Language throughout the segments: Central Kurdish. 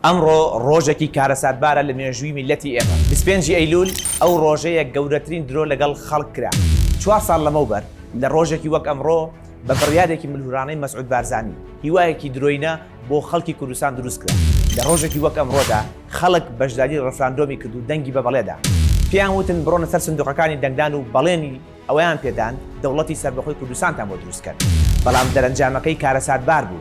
ئەمڕۆ ڕۆژێکی کارەساتبارە لە مێژووی میلەتی ئێمە 25 ئەیلول ئەو ڕۆژەیە گەورەترین درۆ لەگەڵ خەڵک کرا 4 ساڵ لەمەوبەر لە ڕۆژێکی وەک ئەمڕۆ بە بڕیارێکی ملهورانەی مەسعود بارزانی هیوایەکی درۆینە بۆ خەڵکی کوردستان دروست کرا لە ڕۆژێکی وەک ئەمڕۆدا خەڵک بەشداری ڕەفراندۆمی کرد و دەنگی بە بەڵێدا پێیان وتن بڕۆنە سەر سندوقەکانی دەنگدان و بەڵێنی ئەوەیان پێدان دەوڵەتی سەربەخۆی کوردستانتان بۆ دروستکرد بەڵام دەرەنجامەکەی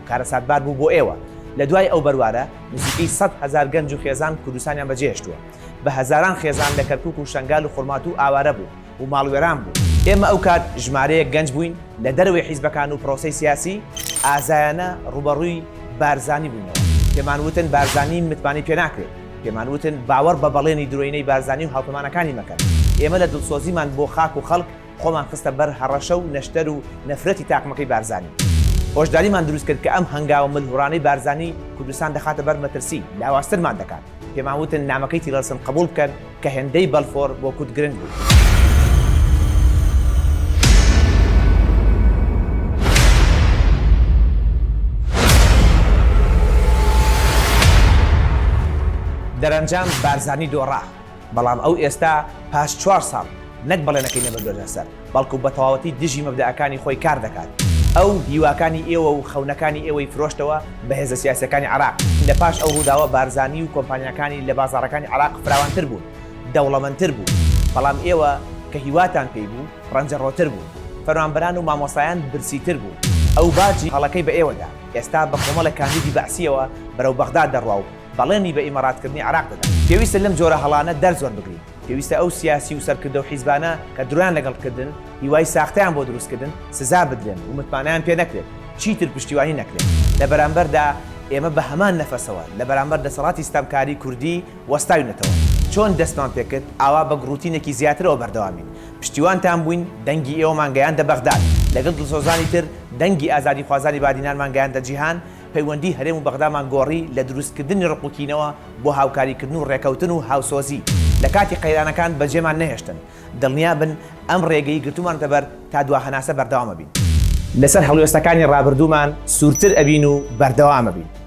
کارەساتبار بوو بۆ ئێوە لە دوای ئەو بەروارە نزیکەی 100,000 گەنج و خێزان کوردستانیان بەجێهێشتووە بە هەزاران خێزان لە کەرکووک و شەنگال و خورمات و ئاوارە بوو و ماڵوێران بوو ئێمە ئەو کات ژمارەیەک گەنج بووین لە دەروی حیزبەکان و پرۆسەی سیاسی ئازایانە ڕوبەڕووی بارزانی بووینەوە پێمان وتن بارزانی متمانی پێ ناکرێت پێمان وتن باوەڕ بە بەڵێنی درۆینەی بارزانی و هاوپەمانەکانی مەکەن ئێمە لە دڵسۆزیمان بۆ خاک و خەڵک خۆمان خستە بەر هەڕەشە و نەشتەر و نەفرەتی تاقمەکەی بارزانی هۆشداریمان دروست کرد کە ئەم هەنگاوە ملهورانەی بارزانی کوردستان دەخاتە بەر مەترسی لاواسترمان دەکات پێمان وتن نامەکەی تیلەرسن قبول بکەن کە هێندەی بەلفۆر بۆ کورد گرنگ بوو دەرەنجام بارزانی دۆڕا بەڵام ئەو ئێستا پاش 4 ساڵ نەک بەڵێنەکەی نەبردوێتە سەر بەڵکو بە تەواوەتی دژی مەبدەئەکانی خۆی کار دەکات ئەو هیواکانی ئێوە و خەونەکانی ئێوەی فرۆشتەوە بە هێزە سیاسەکانی عراق لە پاش ئەو ڕووداوە بارزانی و کۆمپانیەکانی لە بازاڕەکانی عراق فراوانتر بوون دەوڵەمەندتر بوو بەڵام ئێوە کە هیواتان پێی بوو ڕەنجەڕۆتر بوو فەرمانبەران و مامۆستایان برسیتر بوو ئەو باجی هەڵەکەی بە ئێوەدا ئێستا بە کۆمەڵە کاندیدی بەعسیەوە بەرەو بەغداد دەڕوا و بەڵێنی بە ئیماراتکردنی عراق دەدات پێویستە لەم جۆرە هەڵانە دەرزۆر بگرین پێویستە ئەو سیاسی و سەرکردە و حیزبانە کە درویان لەگەڵکردن هیوای ساختیان بۆ دروستکردن سزا بدرێن و متمانیان پێ نەکرێت چیتر پشتیوانی نەکرێت لە بەرامبەردا ئێمە بە هەمان نەفەسەوە لە بەرامبەر دەسەڵاتی ستەمکاری کوردی وەستاوینەتەوە چۆن دەستمان پێکرد ئاوا بە گروتینێکی زیاترەوە بەردەوامین پشتیوانتان بووین دەنگی ئێوەمان گەیاندە بەغداد لەگەڵ دڵسۆزانی تر دەنگی ئازادی خوازانی بادینانمان گەیاندە جیهان پەیوەندی هەرێم و بەغدامان گۆڕی لە دروستکردنی ڕقوکینەوە بۆ هاوکاریکردن و ڕێکەوتن و هاوسۆزی لە کاتی قەیرانەکان بەجێمان نەهێشتن دڵنیا بن ئەم ڕێگەی گرتومان دەبەر تا دوا هەناسە بەردەوامە بین لەسەر هەڵوێستەکانی ڕابردوومان سوورتر ئەبین و بەردەوامە بین